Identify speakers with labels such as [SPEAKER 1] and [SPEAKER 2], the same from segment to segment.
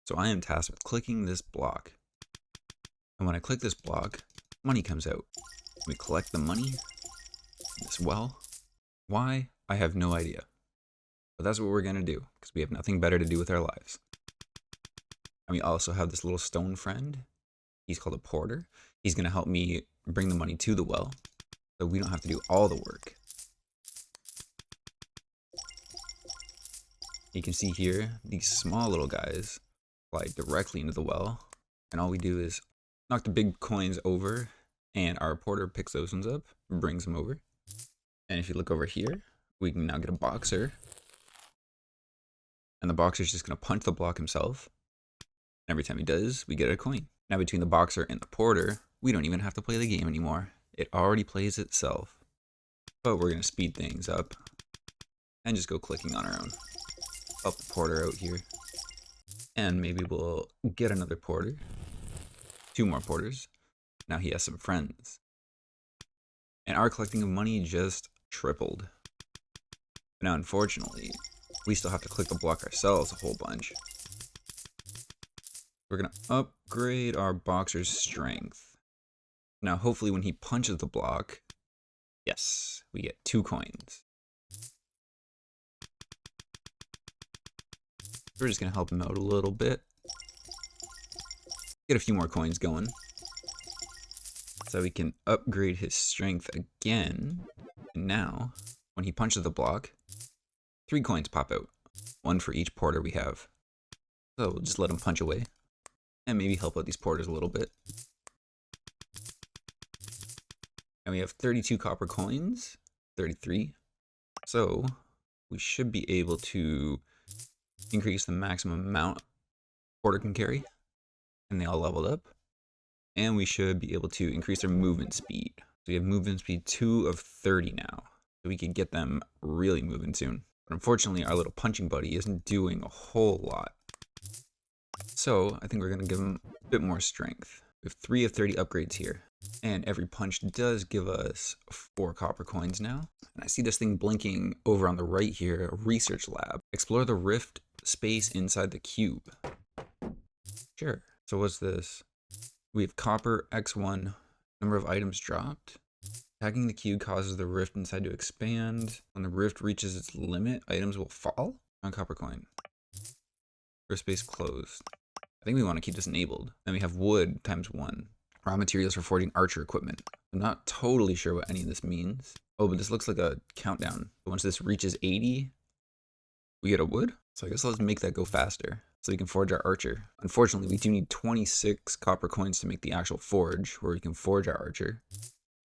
[SPEAKER 1] So I am tasked with clicking this block. And when I click this block, money comes out. We collect the money in this well. Why? I have no idea. But that's what we're going to do, because we have nothing better to do with our lives. And we also have this little stone friend. He's called a porter. He's going to help me bring the money to the well, so we don't have to do all the work. You can see here, these small little guys fly directly into the well. And all we do is knock the big coins over, and our porter picks those ones up and brings them over. And if you look over here, we can now get a boxer. And the boxer's just going to punch the block himself. And every time he does, we get a coin. Now between the boxer and the porter, we don't even have to play the game anymore. It already plays itself. But we're going to speed things up and just go clicking on our own. Help the porter out here. And maybe we'll get another porter. 2 more porters. Now he has some friends. And our collecting of money just tripled. Now unfortunately, we still have to click the block ourselves a whole bunch. We're going to upgrade our boxer's strength. Now hopefully when he punches the block, yes, we get 2 coins. We're just going to help him out a little bit. Get a few more coins going. So we can upgrade his strength again. And now, when he punches the block, 3 coins pop out. 1 for each porter we have. So we'll just let him punch away. And maybe help out these porters a little bit. And we have 32 copper coins. 33. So we should be able to increase the maximum amount porter can carry. And they all leveled up. And we should be able to increase their movement speed. So we have movement speed 2 of 30 now. So we can get them really moving soon. But unfortunately, our little punching buddy isn't doing a whole lot. So I think we're going to give him a bit more strength. We have 3 of 30 upgrades here. And every punch does give us 4 copper coins now. And I see this thing blinking over on the right here, a research lab. Explore the rift space inside the cube. Sure. So what's this? We have copper X1, number of items dropped. Attacking the cube causes the rift inside to expand. When the rift reaches its limit, items will fall. On copper coin. Rift space closed. I think we want to keep this enabled. Then we have wood times 1. Raw materials for forging archer equipment. I'm not totally sure what any of this means. Oh, but this looks like a countdown. Once this reaches 80, we get a wood. So I guess let's make that go faster, so we can forge our archer. Unfortunately, we do need 26 copper coins to make the actual forge, where we can forge our archer.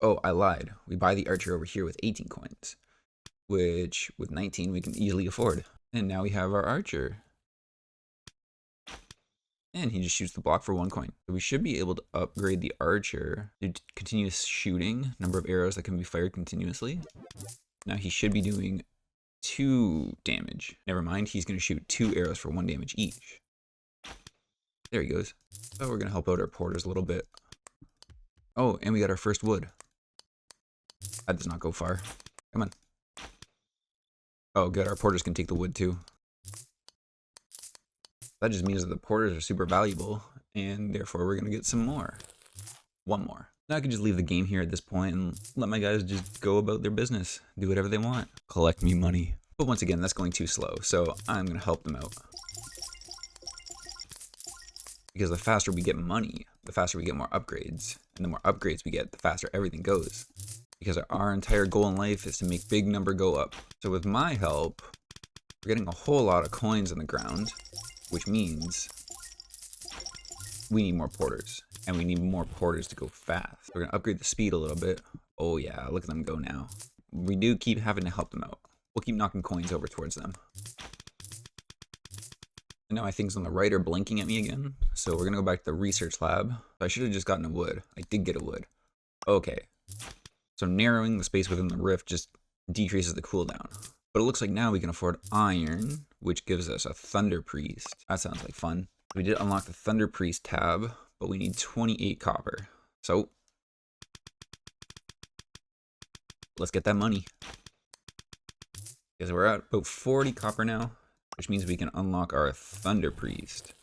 [SPEAKER 1] Oh, I lied. We buy the archer over here with 18 coins, which with 19 we can easily afford. And now we have our archer. And he just shoots the block for 1 coin. So we should be able to upgrade the archer to continuous shooting, number of arrows that can be fired continuously. Now he should be doing 2 damage. Never mind, he's going to shoot 2 arrows for 1 damage each. There he goes. So we're going to help out our porters a little bit. Oh, and we got our first wood. That does not go far. Come on. Oh, good. Our porters can take the wood too. That just means that the porters are super valuable, and therefore we're going to get some more. 1 more. Now I can just leave the game here at this point and let my guys just go about their business. Do whatever they want. Collect me money. But once again, that's going too slow, so I'm going to help them out. Because the faster we get money, the faster we get more upgrades. And the more upgrades we get, the faster everything goes. Because our entire goal in life is to make big number go up. So with my help, we're getting a whole lot of coins on the ground, which means we need more porters. And we need more porters to go fast. We're going to upgrade the speed a little bit. Oh yeah, look at them go now. We do keep having to help them out. We'll keep knocking coins over towards them. And now my things on the right are blinking at me again. So we're going to go back to the research lab. I should have just gotten a wood. I did get a wood. Okay. So narrowing the space within the rift just decreases the cooldown. But it looks like now we can afford iron, which gives us a thunder priest. That sounds like fun. We did unlock the thunder priest tab, but we need 28 copper. So let's get that money. Because we're at about 40 copper now, which means we can unlock our thunder priest.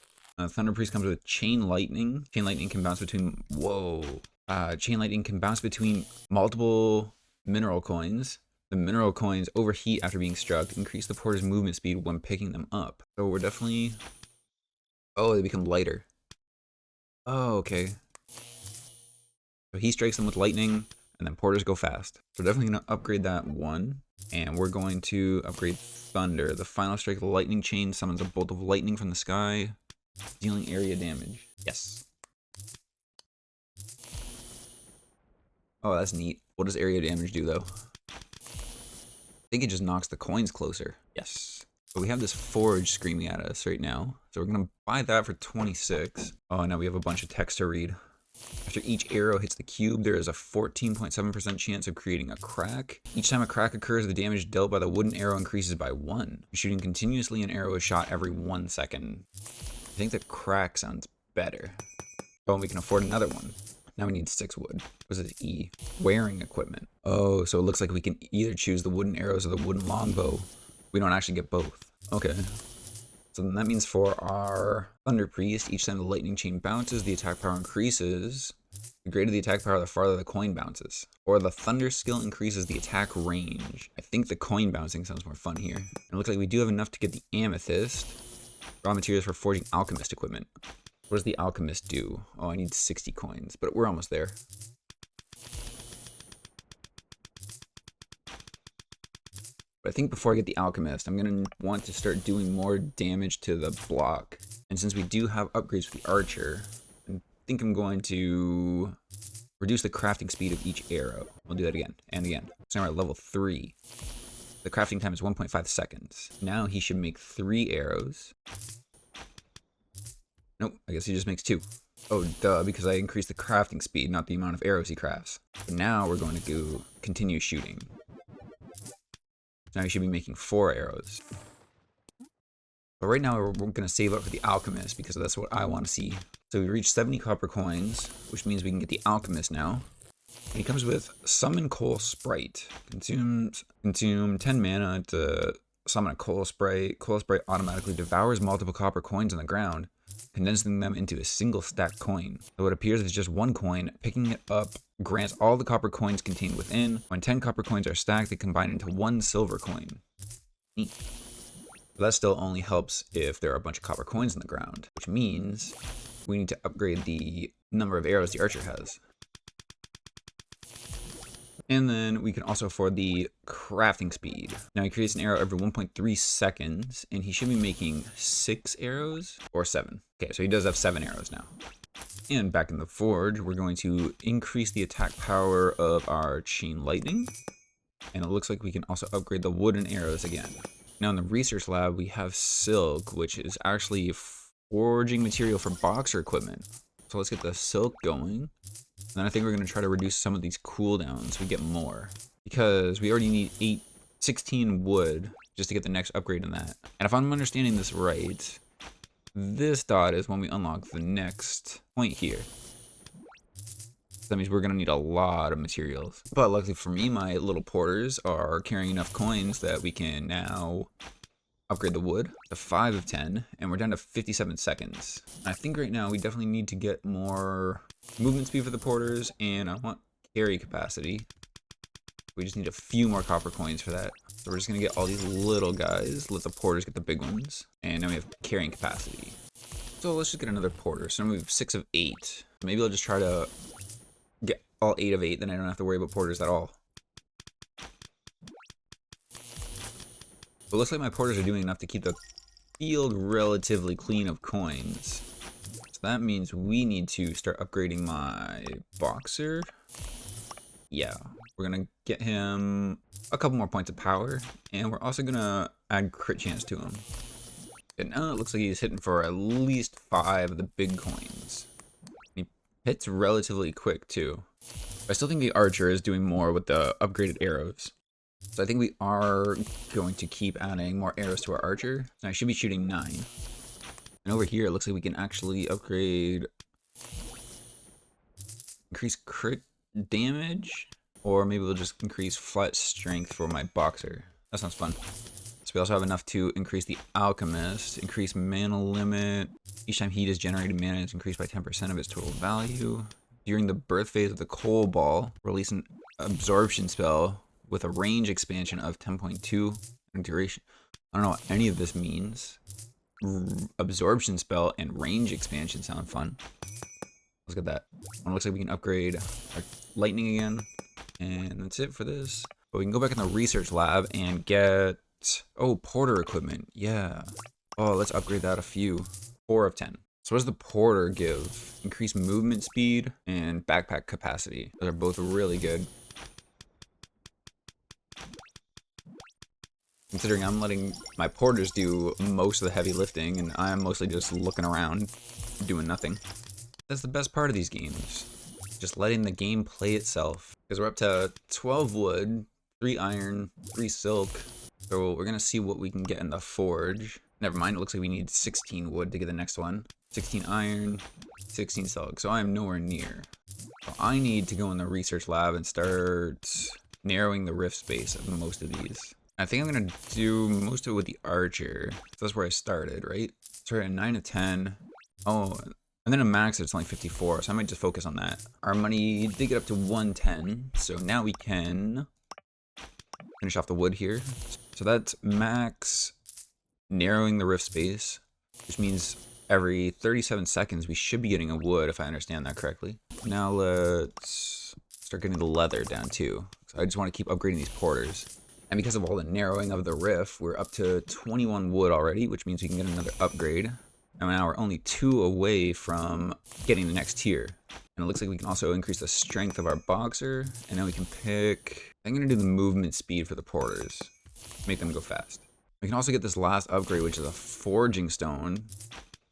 [SPEAKER 1] Thunder Priest comes with Chain Lightning. Chain Lightning can bounce between... Whoa. Chain Lightning can bounce between multiple mineral coins. The mineral coins overheat after being struck, increase the porter's movement speed when picking them up. So we're definitely... Oh, they become lighter. Oh, okay. So he strikes them with lightning, and then porters go fast. So we're definitely going to upgrade that one. And we're going to upgrade Thunder. The final strike of the lightning chain summons a bolt of lightning from the sky, dealing area damage. Yes. Oh, that's neat. What does area damage do, though? I think it just knocks the coins closer. Yes. But we have this forge screaming at us right now. So we're going to buy that for 26. Oh, now we have a bunch of text to read. After each arrow hits the cube, there is a 14.7% chance of creating a crack. Each time a crack occurs, the damage dealt by the wooden arrow increases by 1. Shooting continuously, an arrow is shot every 1 second. I think the crack sounds better. Oh, and we can afford another one. Now we need 6 wood. What is this E? Wearing equipment. Oh, so it looks like we can either choose the wooden arrows or the wooden longbow. We don't actually get both. Okay. So then that means for our Thunder Priest, each time the lightning chain bounces, the attack power increases. The greater the attack power, the farther the coin bounces. Or the Thunder skill increases the attack range. I think the coin bouncing sounds more fun here. And it looks like we do have enough to get the amethyst. Raw materials for forging alchemist equipment. What does the alchemist do? Oh, I need 60 coins, but we're almost there. But I think before I get the alchemist, I'm going to want to start doing more damage to the block. And since we do have upgrades for the archer, I think I'm going to reduce the crafting speed of each arrow. We'll do that again and again. So now we're at level 3. The crafting time is 1.5 seconds. Now he should make 3 arrows. Nope, I guess he just makes 2. Oh, duh, because I increased the crafting speed, not the amount of arrows he crafts. But now we're going to go continue shooting. Now he should be making 4 arrows. But right now we're going to save up for the alchemist because that's what I want to see. So we reached 70 copper coins, which means we can get the alchemist now. And he comes with Summon Coal Sprite. Consume 10 mana to summon a coal sprite. Coal sprite automatically devours multiple copper coins on the ground, condensing them into a single stacked coin. Though it appears it's just 1 coin, picking it up grants all the copper coins contained within. When 10 copper coins are stacked, they combine into 1 silver coin. Neat. But that still only helps if there are a bunch of copper coins on the ground, which means we need to upgrade the number of arrows the archer has. And then we can also afford the crafting speed. Now he creates an arrow every 1.3 seconds, and he should be making 6 arrows or 7. Okay, so he does have 7 arrows now. And back in the forge, we're going to increase the attack power of our chain lightning. And it looks like we can also upgrade the wooden arrows again. Now in the research lab, we have silk, which is actually forging material for boxer equipment. So let's get the silk going. And then I think we're going to try to reduce some of these cooldowns so we get more. Because we already need 16 wood just to get the next upgrade in that. And if I'm understanding this right, this dot is when we unlock the next point here. That means we're going to need a lot of materials. But luckily for me, my little porters are carrying enough coins that we can now upgrade the wood to 5 of 10. And we're down to 57 seconds. I think right now we definitely need to get more movement speed for the porters. And I want carry capacity. We just need a few more copper coins for that. So we're just going to get all these little guys. Let the porters get the big ones. And now we have carrying capacity. So let's just get another porter. So now we have 6 of 8. Maybe I'll just try to get all 8 of 8. Then I don't have to worry about porters at all. But it looks like my porters are doing enough to keep the field relatively clean of coins. So that means we need to start upgrading my boxer. Yeah, we're going to get him a couple more points of power. And we're also going to add crit chance to him. And now it looks like he's hitting for at least 5 of the big coins. He hits relatively quick too. But I still think the archer is doing more with the upgraded arrows. So I think we are going to keep adding more arrows to our archer. And I should be shooting 9. And over here, it looks like we can actually upgrade... increase crit damage? Or maybe we'll just increase flat strength for my boxer. That sounds fun. So So we also have enough to increase the alchemist, increase mana limit. Each time heat is generated, mana is increased by 10% of its total value. During the birth phase of the coal ball, release an absorption spell with a range expansion of 10.2 and duration. I don't know what any of this means. Absorption spell and range expansion sound fun. Let's get that. It looks like we can upgrade our lightning again. And that's it for this. But we can go back in the research lab and get... Oh, porter equipment. Yeah. Oh, let's upgrade that a few. 4 of 10. So what does the porter give? Increased movement speed and backpack capacity. Those are both really good. Considering I'm letting my porters do most of the heavy lifting and I'm mostly just looking around, doing nothing. That's the best part of these games. Just letting the game play itself. Because we're up to 12 wood, 3 iron, 3 silk. So we're going to see what we can get in the forge. Never mind, it looks like we need 16 wood to get the next one. 16 iron, 16 silk. So I'm nowhere near. So I need to go in the research lab and start narrowing the rift space of most of these. I think I'm going to do most of it with the archer. So that's where I started, right? Started at 9 of 10. Oh, and then a max it's only 54, so I might just focus on that. Our money did get up to 110, so now we can finish off the wood here. So that's max narrowing the rift space, which means every 37 seconds we should be getting a wood, if I understand that correctly. Now let's start getting the leather down too. So I just want to keep upgrading these porters. And because of all the narrowing of the rift, we're up to 21 wood already, which means we can get another upgrade. And now we're only 2 away from getting the next tier. And it looks like we can also increase the strength of our boxer. And now we can pick... I'm going to do the movement speed for the porters. Make them go fast. We can also get this last upgrade, which is a forging stone.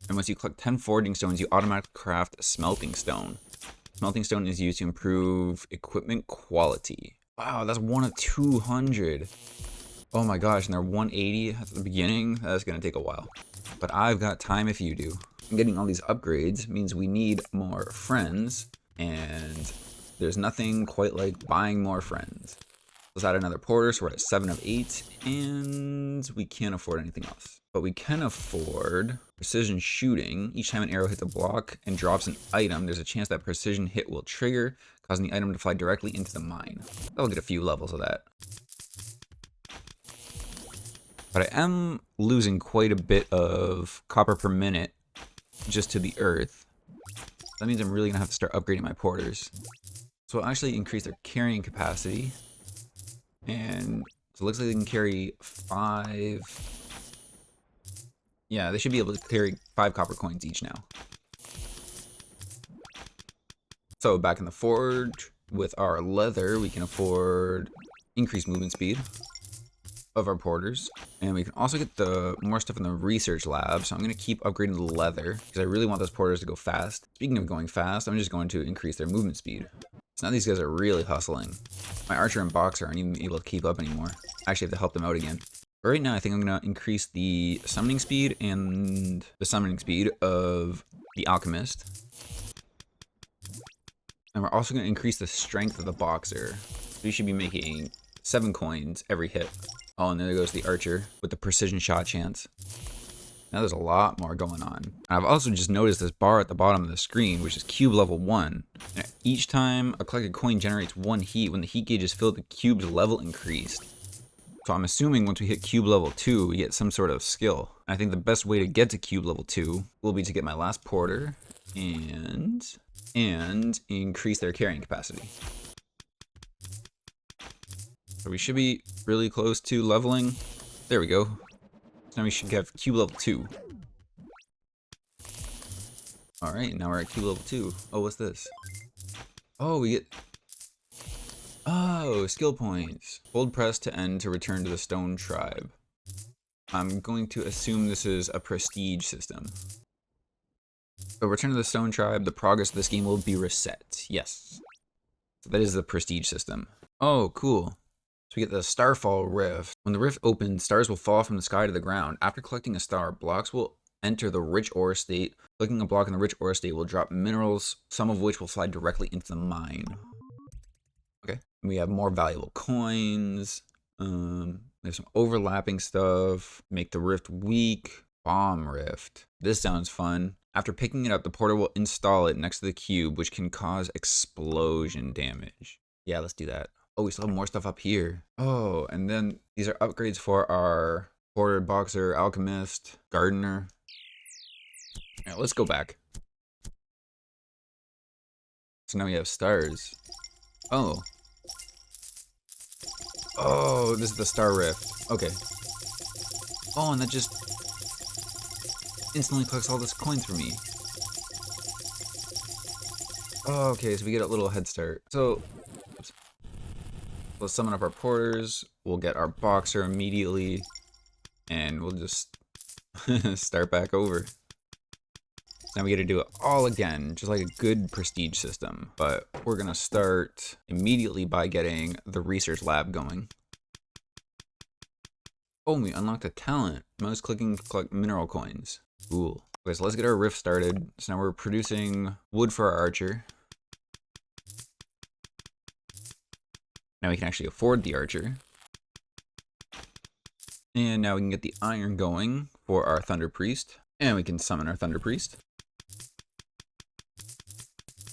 [SPEAKER 1] And once you collect 10 forging stones, you automatically craft a smelting stone. Smelting stone is used to improve equipment quality. Wow, that's 1 of 200. Oh my gosh, and they're 180 at the beginning? That's going to take a while. But I've got time if you do. And getting all these upgrades means we need more friends. And there's nothing quite like buying more friends. Let's add another porter, so we're at 7 of 8. And we can't afford anything else. But we can afford precision shooting. Each time an arrow hits a block and drops an item, there's a chance that precision hit will trigger, causing the item to fly directly into the mine. I'll get a few levels of that. But I am losing quite a bit of copper per minute just to the earth. That means I'm really going to have to start upgrading my porters. So I'll actually increase their carrying capacity. And so it looks like they can carry 5... Yeah, they should be able to carry 5 copper coins each now. So back in the forge, with our leather, we can afford increased movement speed of our porters. And we can also get the more stuff in the research lab. So I'm going to keep upgrading the leather because I really want those porters to go fast. Speaking of going fast, I'm just going to increase their movement speed. So now these guys are really hustling. My archer and boxer aren't even able to keep up anymore. I actually have to help them out again. But right now, I think I'm going to increase the summoning speed and the summoning speed of the alchemist. And we're also going to increase the strength of the boxer. We should be making 7 coins every hit. Oh, and there goes the archer with the precision shot chance. Now there's a lot more going on. And I've also just noticed this bar at the bottom of the screen, which is cube level 1. And each time a collected coin generates 1 heat, when the heat gauge is filled, the cube's level increased. So I'm assuming once we hit cube level 2, we get some sort of skill. And I think the best way to get to cube level 2 will be to get my last porter and increase their carrying capacity. So we should be really close to leveling. There we go. So now we should have cube level 2. Alright, now we're at cube level 2. Oh, what's this? Oh, we get... Oh, skill points. Hold press to end to return to the stone tribe. I'm going to assume this is a prestige system. So return to the stone tribe, the progress of this game will be reset. Yes. So that is the prestige system. Oh, cool. So we get the Starfall Rift. When the rift opens, stars will fall from the sky to the ground. After collecting a star, blocks will enter the rich ore state. Clicking a block in the rich ore state will drop minerals, some of which will fly directly into the mine. Okay. We have more valuable coins. There's some overlapping stuff. Make the rift weak. Bomb rift. This sounds fun. After picking it up, the porter will install it next to the cube, which can cause explosion damage. Yeah, let's do that. Oh, we still have more stuff up here. Oh, and then these are upgrades for our porter, boxer, alchemist, gardener. All right, let's go back. So now we have stars. Oh. Oh, this is the star rift. Okay. Oh, and that just instantly collects all this coins for me. Oh, okay, so we get a little head start. So, oops. Let's summon up our porters. We'll get our boxer immediately. And we'll just start back over. Now we get to do it all again, just like a good prestige system. But we're gonna start immediately by getting the research lab going. Oh, we unlocked a talent. Mouse clicking to collect mineral coins. Cool. Okay, so let's get our rift started. So now we're producing wood for our archer. Now we can actually afford the archer. And now we can get the iron going for our thunder priest. And we can summon our thunder priest.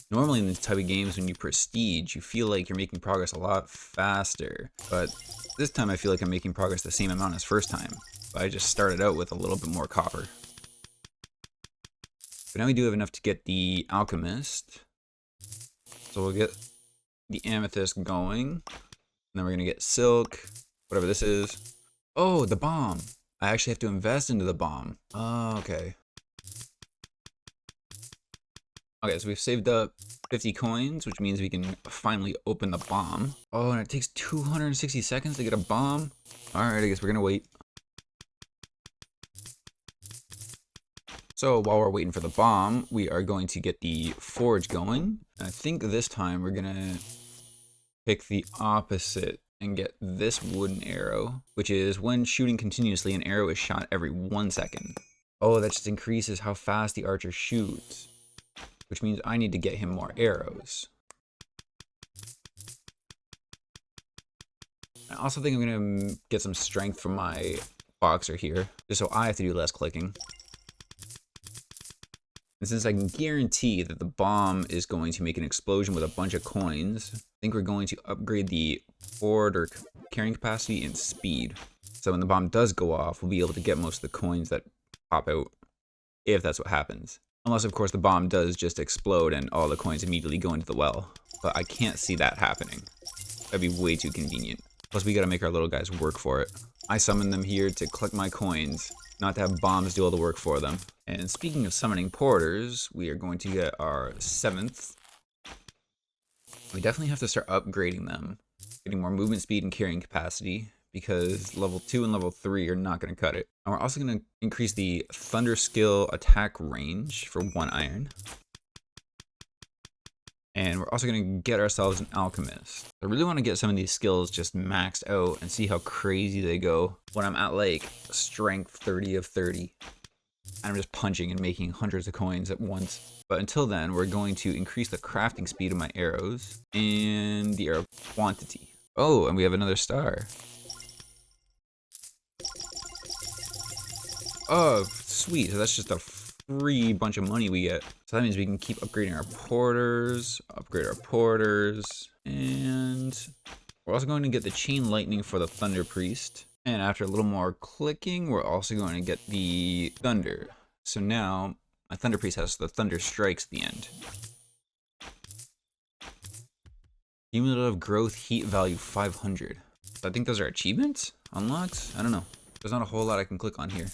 [SPEAKER 1] Normally in these type of games, when you prestige, you feel like you're making progress a lot faster. But this time I feel like I'm making progress the same amount as first time. But I just started out with a little bit more copper. But now we do have enough to get the alchemist. So we'll get the amethyst going. And then we're going to get silk, whatever this is. Oh, the bomb. I actually have to invest into the bomb. Oh, okay. Okay, so we've saved up 50 coins, which means we can finally open the bomb. Oh, and it takes 260 seconds to get a bomb. Alright, I guess we're gonna wait. So while we're waiting for the bomb, we are going to get the forge going. And I think this time we're gonna pick the opposite and get this wooden arrow, which is when shooting continuously, an arrow is shot every 1 second. Oh, that just increases how fast the archer shoots, which means I need to get him more arrows. I also think I'm gonna get some strength from my boxer here, just so I have to do less clicking. And since I can guarantee that the bomb is going to make an explosion with a bunch of coins, I think we're going to upgrade the forward or carrying capacity and speed. So when the bomb does go off, we'll be able to get most of the coins that pop out, if that's what happens. Unless, of course, the bomb does just explode and all the coins immediately go into the well. But I can't see that happening. That'd be way too convenient. Plus, we gotta make our little guys work for it. I summoned them here to collect my coins, not to have bombs do all the work for them. And speaking of summoning porters, we are going to get our 7th. We definitely have to start upgrading them. Getting more movement speed and carrying capacity, because level 2 and level 3 are not going to cut it. And we're also going to increase the thunder skill attack range for 1 iron. And we're also going to get ourselves an alchemist. I really want to get some of these skills just maxed out and see how crazy they go when I'm at like strength 30 of 30. And I'm just punching and making hundreds of coins at once. But until then, we're going to increase the crafting speed of my arrows and the arrow quantity. Oh, and we have another star. Oh, sweet. So that's just a free bunch of money we get. So that means we can keep upgrading our porters, upgrade our porters, and we're also going to get the chain lightning for the thunder priest. And after a little more clicking, we're also going to get the thunder. So now my thunder priest has the thunder strikes at the end. Cumulative growth heat value 500. So I think those are achievements? Unlocks? I don't know. There's not a whole lot I can click on here.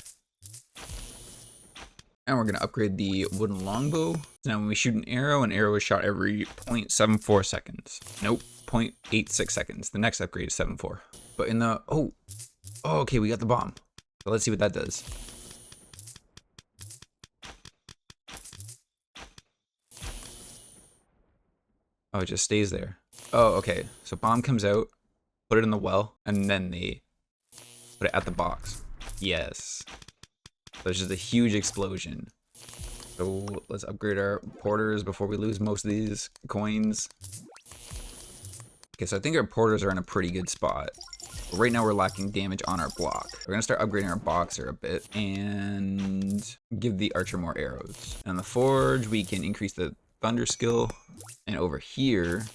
[SPEAKER 1] And we're going to upgrade the wooden longbow. Now when we shoot an arrow is shot every 0.74 seconds. Nope, 0.86 seconds. The next upgrade is 7.4. But in the, oh, okay, we got the bomb. So let's see what that does. Oh, it just stays there. Oh, okay. So bomb comes out, put it in the well, and then they put it at the box. Yes. So it's just a huge explosion. So let's upgrade our porters before we lose most of these coins. Okay, so I think our porters are in a pretty good spot. But right now we're lacking damage on our block. We're gonna start upgrading our boxer a bit and give the archer more arrows. And on the forge, we can increase the thunder skill. And over here,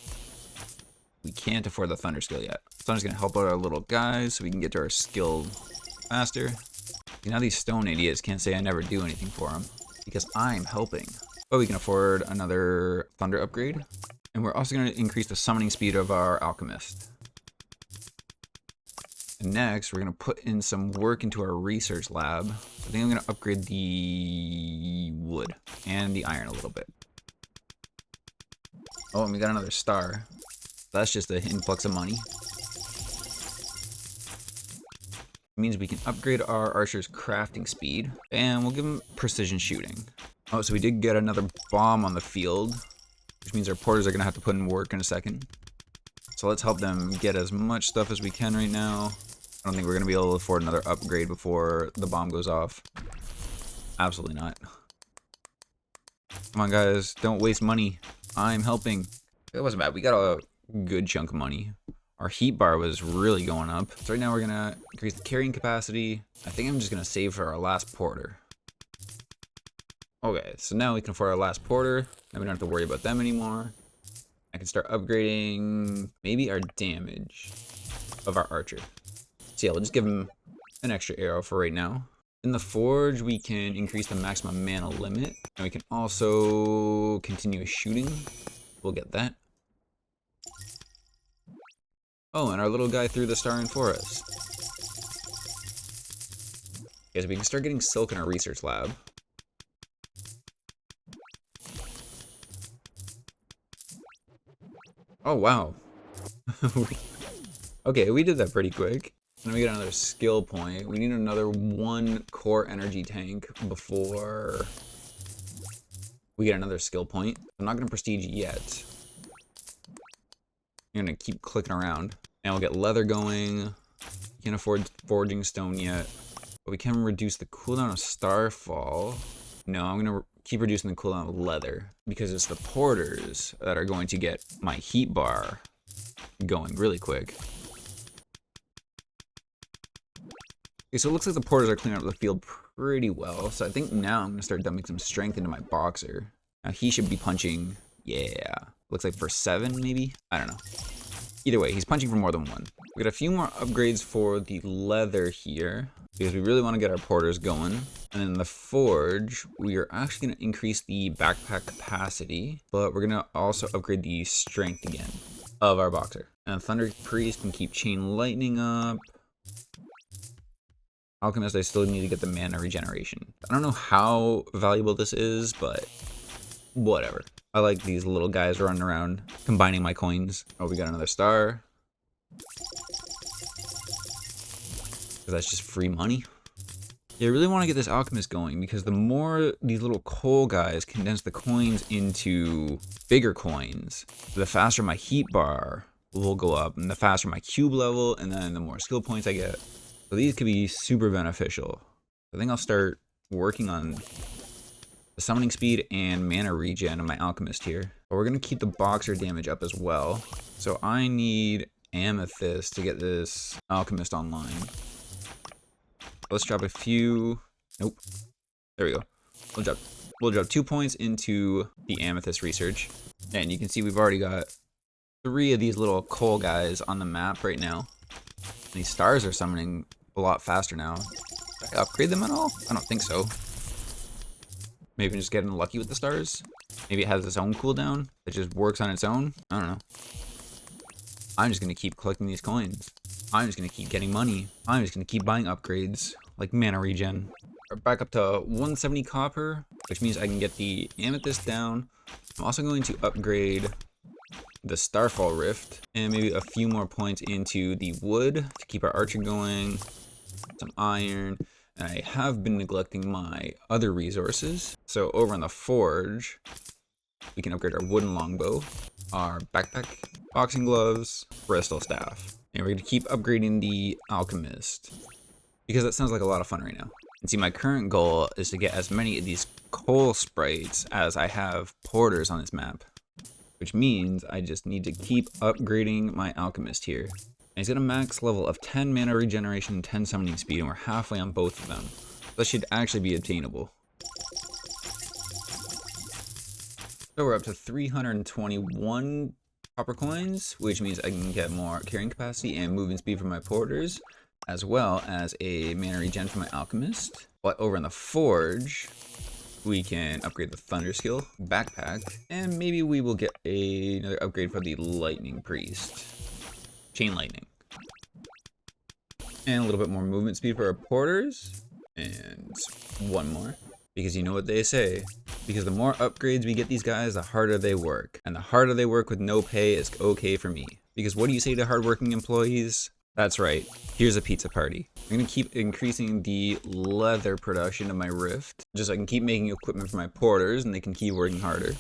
[SPEAKER 1] we can't afford the thunder skill yet. So I'm just gonna help out our little guys so we can get to our skill faster. You know, these stone idiots can't say I never do anything for them because I'm helping. But we can afford another thunder upgrade. And we're also gonna increase the summoning speed of our alchemist. And next, we're gonna put in some work into our research lab. I think I'm gonna upgrade the wood and the iron a little bit. Oh, and we got another star. That's just an influx of money. It means we can upgrade our archer's crafting speed, and we'll give him precision shooting. Oh, so we did get another bomb on the field, which means our porters are gonna have to put in work in a second. So let's help them get as much stuff as we can right now. I don't think we're gonna be able to afford another upgrade before the bomb goes off. Absolutely not. Come on, guys, don't waste money. I'm helping. It wasn't bad. We got a good chunk of money. Our heat bar was really going up. So right now we're gonna increase the carrying capacity. I think I'm just gonna save for our last porter. Okay, so now we can afford our last porter. Then we don't have to worry about them anymore. I can start upgrading maybe our damage of our archer. So yeah, we'll just give him an extra arrow for right now. In the forge, we can increase the maximum mana limit. And we can also continue shooting. We'll get that. Oh, and our little guy threw the star in for us. Okay, so we can start getting silk in our research lab. Oh, wow. Okay, we did that pretty quick. And we get another skill point. We need another 1 core energy tank before we get another skill point. I'm not gonna prestige yet. I'm gonna keep clicking around. And we'll get leather going. Can't afford forging stone yet. But we can reduce the cooldown of starfall. No, I'm gonna keep reducing the cooldown of leather. Because it's the porters that are going to get my heat bar going really quick. Okay, so it looks like the porters are cleaning up the field pretty well. So I think now I'm gonna start dumping some strength into my boxer. Now he should be punching, yeah. Looks like for 7 maybe? I don't know. Either way, he's punching for more than 1. We got a few more upgrades for the leather here because we really want to get our porters going. And in the forge, we are actually going to increase the backpack capacity, but we're going to also upgrade the strength again of our boxer. And Thunder Priest can keep chain lightning up. Alchemist, I still need to get the mana regeneration. I don't know how valuable this is, but whatever. I like these little guys running around, combining my coins. Oh, we got another star. Because that's just free money. Yeah, I really want to get this alchemist going because the more these little coal guys condense the coins into bigger coins, the faster my heat bar will go up, and the faster my cube level, and then the more skill points I get. So these could be super beneficial. I think I'll start working on the summoning speed and mana regen of my alchemist here. But we're gonna keep the boxer damage up as well. So I need amethyst to get this alchemist online. Let's drop a few. Nope. There we go. We'll drop 2 points into the amethyst research. And you can see we've already got 3 of these little coal guys on the map right now. And these stars are summoning a lot faster now. Did I upgrade them at all? I don't think so. Maybe I'm just getting lucky with the stars. Maybe it has its own cooldown that just works on its own. I don't know. I'm just gonna keep collecting these coins. I'm just gonna keep getting money. I'm just gonna keep buying upgrades like mana regen. We're back up to 170 copper, which means I can get the amethyst down. I'm also going to upgrade the Starfall Rift and maybe a few more points into the wood to keep our archer going. Some iron. And I have been neglecting my other resources. So over in the forge, we can upgrade our wooden longbow, our backpack, boxing gloves, bristol staff. And we're going to keep upgrading the alchemist because that sounds like a lot of fun right now. And see, my current goal is to get as many of these coal sprites as I have porters on this map, which means I just need to keep upgrading my alchemist here. he's got a max level of 10 mana regeneration and 10 summoning speed, and we're halfway on both of them. That should actually be obtainable. So we're up to 321 copper coins, which means I can get more carrying capacity and movement speed from my porters, as well as a mana regen for my alchemist. But over in the forge, we can upgrade the thunder skill backpack, and maybe we will get another upgrade for the lightning priest, chain lightning, and a little bit more movement speed for our porters, and one more, because you know what they say, because the more upgrades we get these guys, the harder they work, and the harder they work with no pay is okay for me. Because what do you say to hardworking employees? That's right, here's a pizza party. I'm gonna keep increasing the leather production of my rift, just so I can keep making equipment for my porters and they can keep working harder.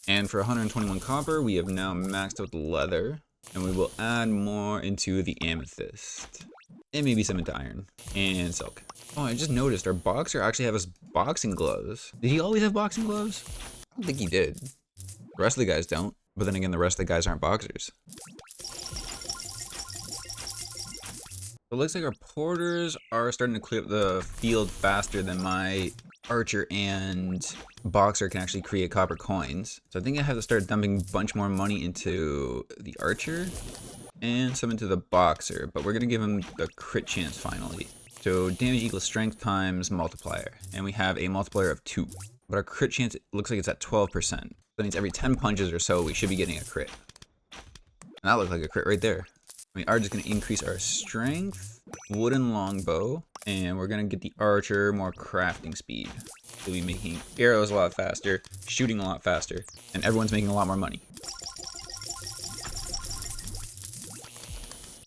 [SPEAKER 1] And for 121 copper, we have now maxed out the leather, and we will add more into the amethyst. And maybe some into iron and silk. Oh, I just noticed our boxer actually has boxing gloves. Did he always have boxing gloves? I don't think he did. The rest of the guys don't. But then again, the rest of the guys aren't boxers. It looks like our porters are starting to clear up the field faster than my archer and boxer can actually create copper coins. So I think I have to start dumping a bunch more money into the archer and some into the boxer, but we're gonna give him the crit chance finally. So damage equals strength times multiplier, and we have a multiplier of 2. But our crit chance looks like it's at 12%. That means every 10 punches or so, we should be getting a crit. And that looked like a crit right there. We are just gonna increase our strength, wooden longbow, and we're gonna get the archer more crafting speed. We'll be making arrows a lot faster, shooting a lot faster, and everyone's making a lot more money.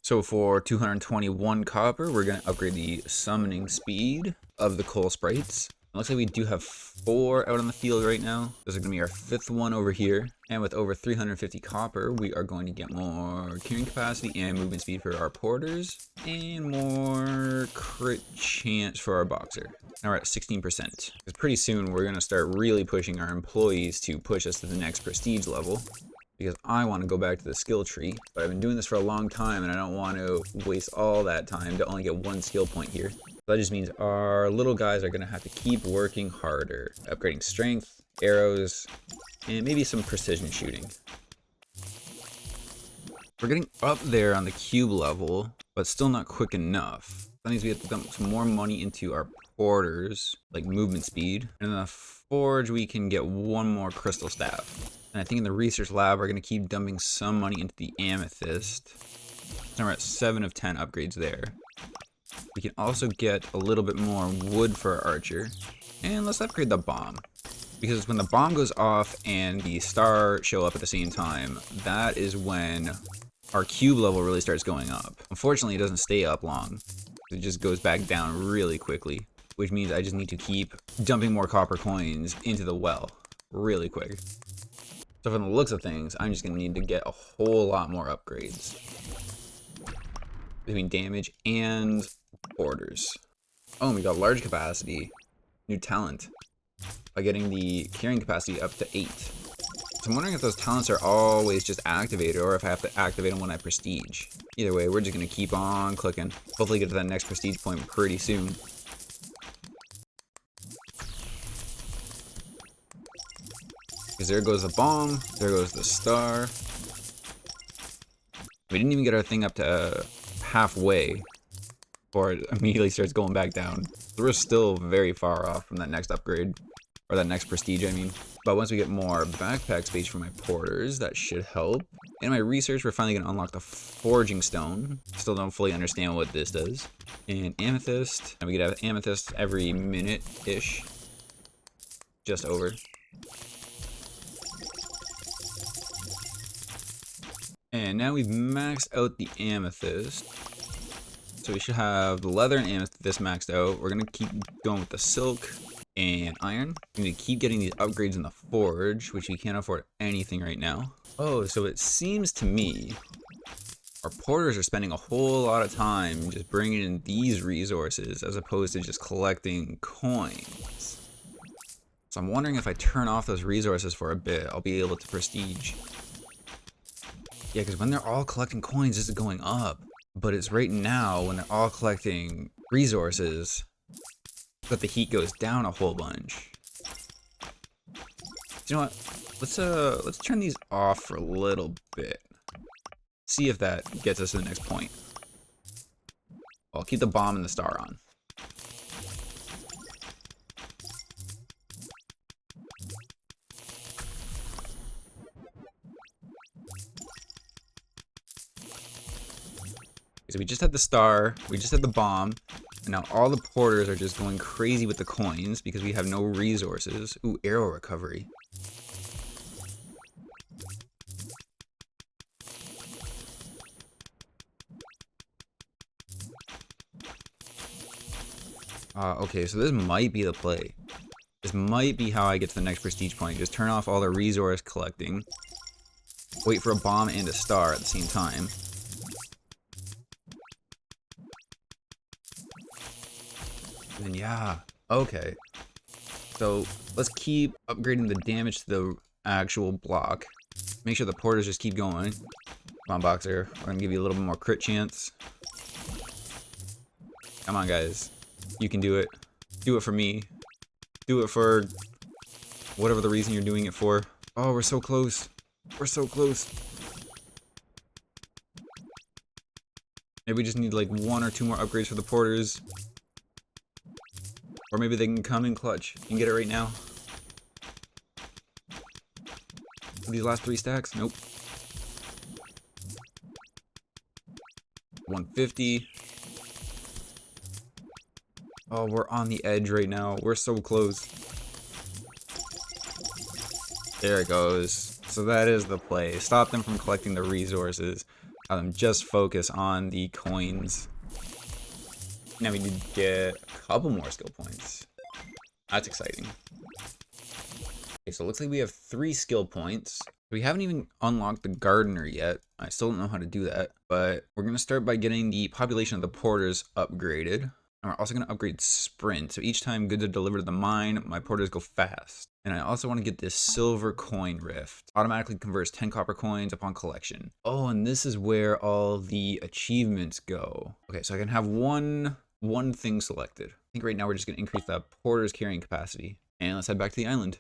[SPEAKER 1] So for 221 copper, we're going to upgrade the summoning speed of the coal sprites. It looks like we do have 4 out on the field right now. This is going to be our 5th one over here. And with over 350 copper, we are going to get more carrying capacity and movement speed for our porters. And more crit chance for our boxer. Now we're at 16%. Because pretty soon we're going to start really pushing our employees to push us to the next prestige level. Because I want to go back to the skill tree, but I've been doing this for a long time and I don't want to waste all that time to only get 1 skill point here. So that just means our little guys are going to have to keep working harder, upgrading strength, arrows, and maybe some precision shooting. We're getting up there on the cube level, but still not quick enough. That means we have to dump some more money into our porters, like movement speed, and in the forge we can get 1 more crystal staff. And I think in the research lab, we're going to keep dumping some money into the amethyst. So we're at 7 of 10 upgrades there. We can also get a little bit more wood for our archer. And let's upgrade the bomb. Because when the bomb goes off and the star show up at the same time, that is when our cube level really starts going up. Unfortunately, it doesn't stay up long. It just goes back down really quickly. Which means I just need to keep dumping more copper coins into the well really quick. So from the looks of things, I'm just going to need to get a whole lot more upgrades. Between damage and orders. Oh, and we got large capacity. New talent. By getting the carrying capacity up to 8. So I'm wondering if those talents are always just activated or if I have to activate them when I prestige. Either way, we're just going to keep on clicking. Hopefully get to that next prestige point pretty soon. Because there goes the bomb, there goes the star. We didn't even get our thing up to halfway before it immediately starts going back down. So we're still very far off from that next upgrade, or that next prestige, I mean. But once we get more backpack space for my porters, that should help. In my research, we're finally going to unlock the forging stone. Still don't fully understand what this does. And amethyst, and we could have amethyst every minute-ish. Just over. And now we've maxed out the amethyst. So we should have the leather and amethyst maxed out. We're going to keep going with the silk and iron. We're going to keep getting these upgrades in the forge, which we can't afford anything right now. Oh, so it seems to me our porters are spending a whole lot of time just bringing in these resources as opposed to just collecting coins. So I'm wondering if I turn off those resources for a bit, I'll be able to prestige. Yeah, because when they're all collecting coins, this is going up. But it's right now when they're all collecting resources that the heat goes down a whole bunch. You know what? Let's turn these off for a little bit. See if that gets us to the next point. I'll keep the bomb and the star on. So we just had the star, we just had the bomb, and now all the porters are just going crazy with the coins because we have no resources. Ooh, arrow recovery. Okay, so this might be the play. This might be how I get to the next prestige point. Just turn off all the resource collecting. Wait for a bomb and a star at the same time. And then, yeah, okay. So let's keep upgrading the damage to the actual block. Make sure the porters just keep going. Come on, Boxer. We're gonna give you a little bit more crit chance. Come on, guys. You can do it. Do it for me. Do it for whatever the reason you're doing it for. Oh, we're so close. We're so close. Maybe we just need like 1 or 2 more upgrades for the porters. Or maybe they can come in clutch and get it right now. These last 3 stacks? Nope. 150. Oh, we're on the edge right now. We're so close. There it goes. So that is the play. Stop them from collecting the resources. Have them just focus on the coins. Now we need to get a couple more skill points. That's exciting. Okay, so it looks like we have 3 skill points. We haven't even unlocked the gardener yet. I still don't know how to do that. But we're going to start by getting the population of the porters upgraded. And we're also going to upgrade sprint. So each time goods are delivered to the mine, my porters go fast. And I also want to get this silver coin rift. Automatically converts 10 copper coins upon collection. Oh, and this is where all the achievements go. Okay, so I can have one thing selected. I think right now we're just going to increase the porter's carrying capacity. And let's head back to the island.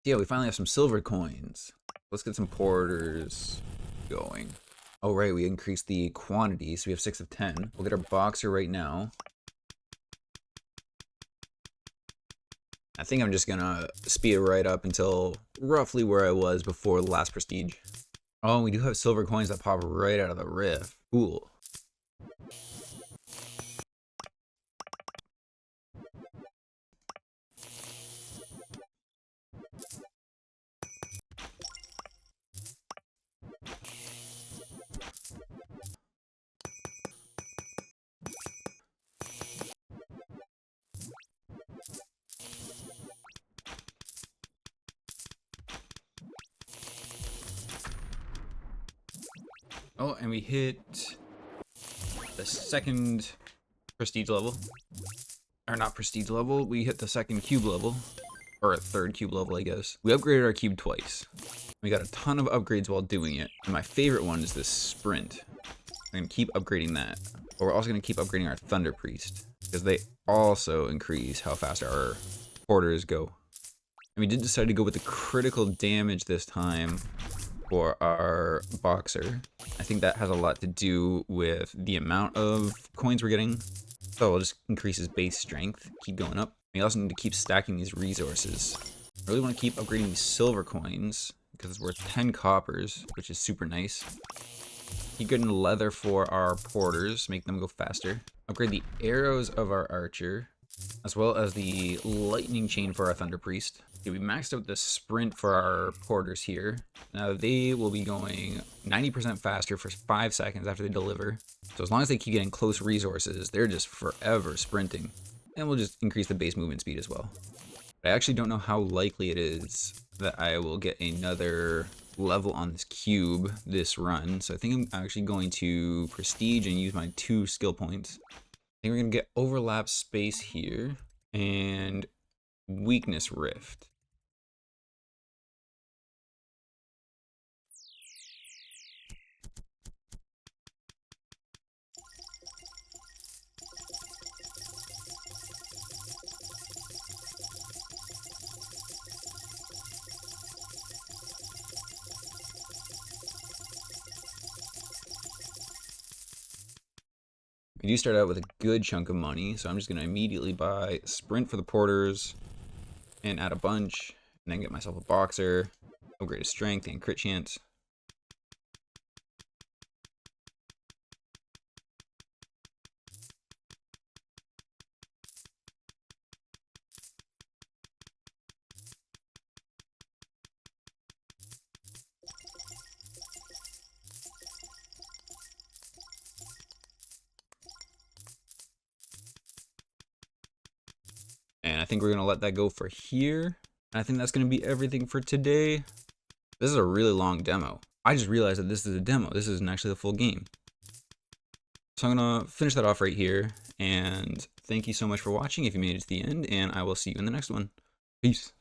[SPEAKER 1] Yeah, we finally have some silver coins. Let's get some porters going. Oh, right, we increased the quantity, so we have 6 of 10. We'll get our boxer right now. I think I'm just gonna speed it right up until roughly where I was before the last prestige. Oh, we do have silver coins that pop right out of the rift. Cool. Oh, and we hit the 2nd prestige level. Or not prestige level, we hit the 2nd cube level. Or a 3rd cube level, I guess. We upgraded our cube twice. We got a ton of upgrades while doing it. And my favorite one is this sprint. I'm gonna keep upgrading that. But we're also gonna keep upgrading our Thunder Priest, because they also increase how fast our porters go. And we did decide to go with the critical damage this time for our boxer. I think that has a lot to do with the amount of coins we're getting. So we'll just increase his base strength, keep going up. We also need to keep stacking these resources. I really want to keep upgrading these silver coins because it's worth 10 coppers, which is super nice. Keep getting leather for our porters, make them go faster. Upgrade the arrows of our archer, as well as the lightning chain for our thunder priest. Okay, we maxed out the sprint for our porters here. Now they will be going 90% faster for 5 seconds after they deliver. So as long as they keep getting close resources, they're just forever sprinting. And we'll just increase the base movement speed as well. But I actually don't know how likely it is that I will get another level on this cube this run. So I think I'm actually going to prestige and use my 2 skill points. I think we're going to get overlap space here and weakness rift. We do start out with a good chunk of money, so I'm just going to immediately buy sprint for the porters and add a bunch, and then get myself a boxer, upgrade his strength and crit chance. And I think we're going to let that go for here. And I think that's going to be everything for today. This is a really long demo. I just realized that this is a demo. This isn't actually the full game. So I'm going to finish that off right here. And thank you so much for watching if you made it to the end. And I will see you in the next one. Peace.